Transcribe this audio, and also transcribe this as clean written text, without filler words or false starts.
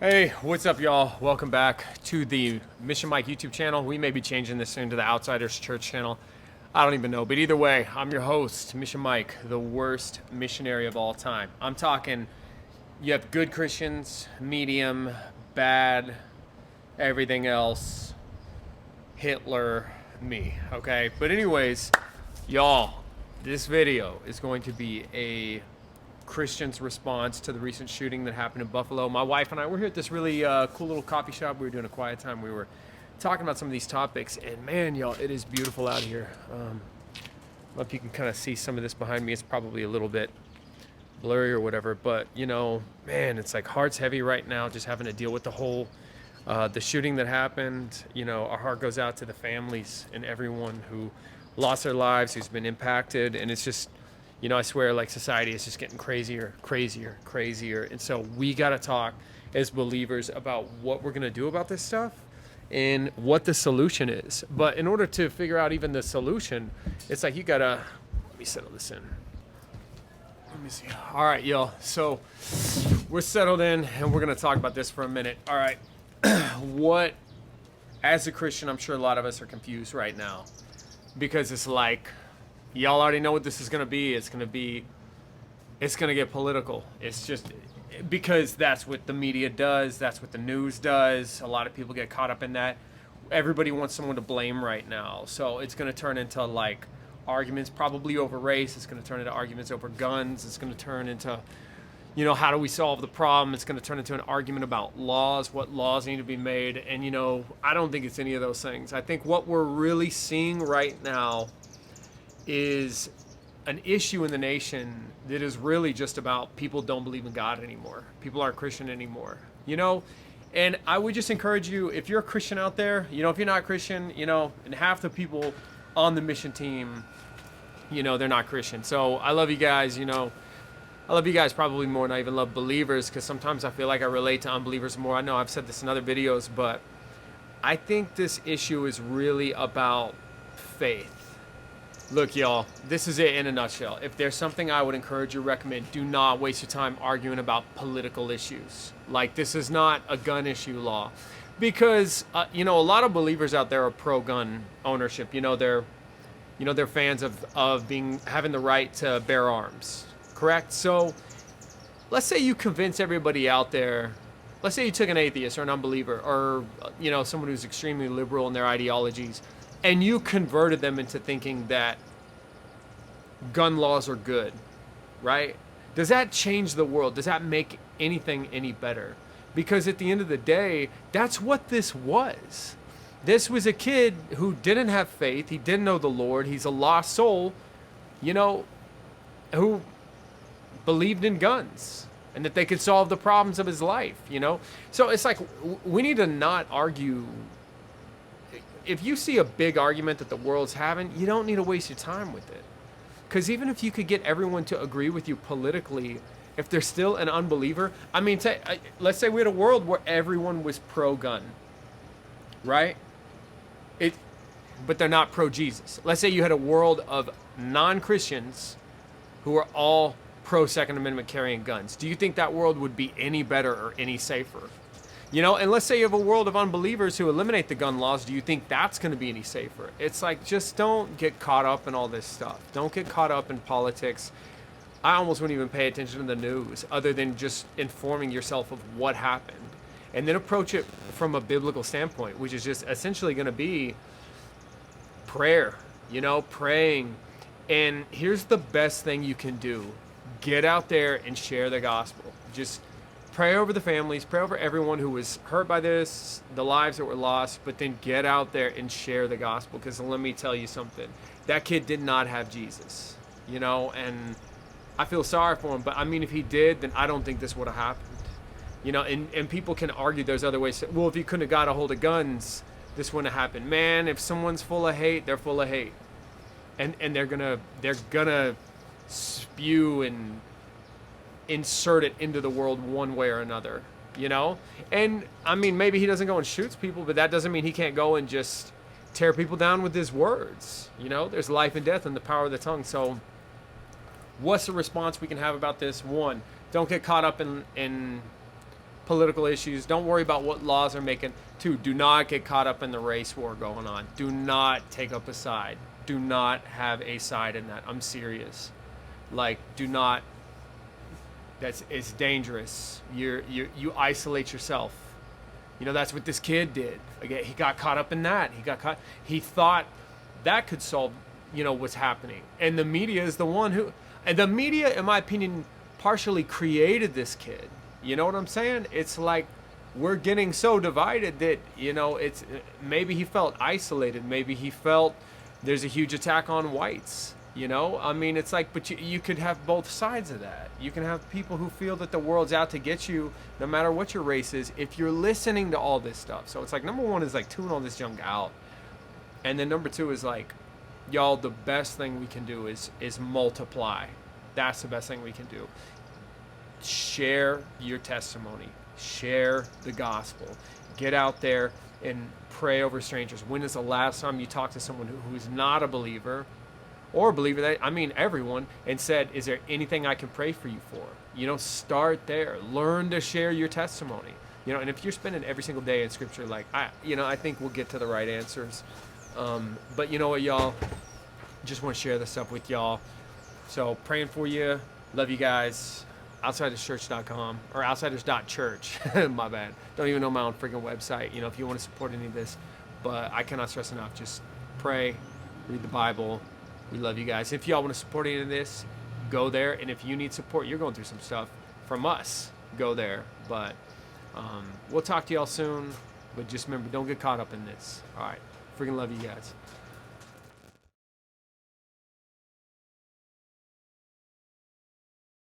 Hey, what's up, y'all? Welcome back to the Mission Mike YouTube channel. We may be changing this soon to the Outsiders Church channel. I don't even know, but either way, I'm your host, Mission Mike, the worst missionary of all time. I'm talking, you have good Christians, medium, bad, everything else, Hitler, me, okay? But anyways, y'all, this video is going to be a Christians' response to the recent shooting that happened in Buffalo. My wife and I were here at this really cool little coffee shop. We were doing a quiet time. We were talking about some of these topics, and man, y'all, it is beautiful out here. I don't know if you can kind of see some of this behind me. It's probably a little bit blurry or whatever, but you know, man, it's like heart's heavy right now just having to deal with the whole the shooting that happened. You know, our heart goes out to the families and everyone who lost their lives, who's been impacted, and it's just, you know, I swear, like, society is just getting crazier, crazier, crazier. And so we got to talk as believers about what we're going to do about this stuff and what the solution is. But in order to figure out even the solution, it's like you got to, let me settle this in. Let me see. All right, y'all. So we're settled in and we're going to talk about this for a minute. All right. What, as a Christian, I'm sure a lot of us are confused right now because it's like, y'all already know what this is going to be. It's going to get political. It's just because that's what the media does. That's what the news does. A lot of people get caught up in that. Everybody wants someone to blame right now. So it's going to turn into like arguments probably over race. It's going to turn into arguments over guns. It's going to turn into, you know, how do we solve the problem? It's going to turn into an argument about laws, what laws need to be made. And, you know, I don't think it's any of those things. I think what we're really seeing right now is an issue in the nation that is really just about people don't believe in God anymore. People aren't Christian anymore, you know? And I would just encourage you, if you're a Christian out there, you know, if you're not Christian, you know, and half the people on the mission team, you know, they're not Christian. So I love you guys, you know. I love you guys probably more than I even love believers, because sometimes I feel like I relate to unbelievers more. I know I've said this in other videos, but I think this issue is really about faith. Look, y'all, this is it in a nutshell. If there's something I would encourage you to recommend, do not waste your time arguing about political issues. Like, this is not a gun issue law. Because, you know, a lot of believers out there are pro-gun ownership. They're fans of having the right to bear arms. Correct? So, let's say you convince everybody out there. Let's say you took an atheist or an unbeliever or, you know, someone who's extremely liberal in their ideologies, and you converted them into thinking that gun laws are good, right? Does that change the world? Does that make anything any better? Because at the end of the day, that's what this was. This was a kid who didn't have faith. He didn't know the Lord. He's a lost soul, you know, who believed in guns and that they could solve the problems of his life, you know? So it's like, we need to not argue. If you see a big argument that the world's having, you don't need to waste your time with it. Because even if you could get everyone to agree with you politically, if they're still an unbeliever, I mean, let's say we had a world where everyone was pro-gun, right? But they're not pro-Jesus. Let's say you had a world of non-Christians who are all pro-Second Amendment carrying guns. Do you think that world would be any better or any safer? You know, and let's say you have a world of unbelievers who eliminate the gun laws. Do you think that's going to be any safer? It's like, just don't get caught up in all this stuff. Don't get caught up in politics. I almost wouldn't even pay attention to the news other than just informing yourself of what happened. And then approach it from a biblical standpoint, which is just essentially going to be prayer, you know, praying. And here's the best thing you can do. Get out there and share the gospel. Just pray over the families, pray over everyone who was hurt by this, the lives that were lost, but then get out there and share the gospel. Because let me tell you something, that kid did not have Jesus, you know, and I feel sorry for him. But I mean, if he did, then I don't think this would have happened, you know. And people can argue there's other ways. Well, if he couldn't have got a hold of guns, this wouldn't have happened. Man, if someone's full of hate, they're full of hate, and they're gonna spew and insert it into the world one way or another, you know? And I mean, maybe he doesn't go and shoots people, but that doesn't mean he can't go and just tear people down with his words. You know, there's life and death in the power of the tongue. So what's the response we can have about this? One, don't get caught up in political issues. Don't worry about what laws are making. 2, do not get caught up in the race war going on. Do not take up a side. Do not have a side in that. I'm serious. Like, do not. It's dangerous. You isolate yourself. You know, that's what this kid did. Again, he got caught up in that. He thought that could solve, what's happening. And the media is the one and the media, in my opinion, partially created this kid. You know what I'm saying? It's like we're getting so divided that, it's maybe he felt isolated. Maybe he felt there's a huge attack on whites. I mean, it's like, but you could have both sides of that. You can have people who feel that the world's out to get you, no matter what your race is, if you're listening to all this stuff. So it's like, number 1 is like, tune all this junk out. And then number 2 is like, y'all, the best thing we can do is multiply. That's the best thing we can do. Share your testimony. Share the gospel. Get out there and pray over strangers. When is the last time you talked to someone who's not a believer, or a believer, that I mean everyone, and said, is there anything I can pray for you for? Start there. Learn to share your testimony. And if you're spending every single day in scripture, like I think we'll get to the right answers. But you know what, y'all? Just want to share this stuff with y'all. So praying for you. Love you guys. Outsiderschurch.com or outsiders.church. My bad. Don't even know my own freaking website. If you want to support any of this, but I cannot stress enough. Just pray, read the Bible. We love you guys. If y'all want to support any of this, go there. And if you need support, you're going through some stuff from us, go there. But we'll talk to y'all soon. But just remember, don't get caught up in this. All right. Freaking love you guys.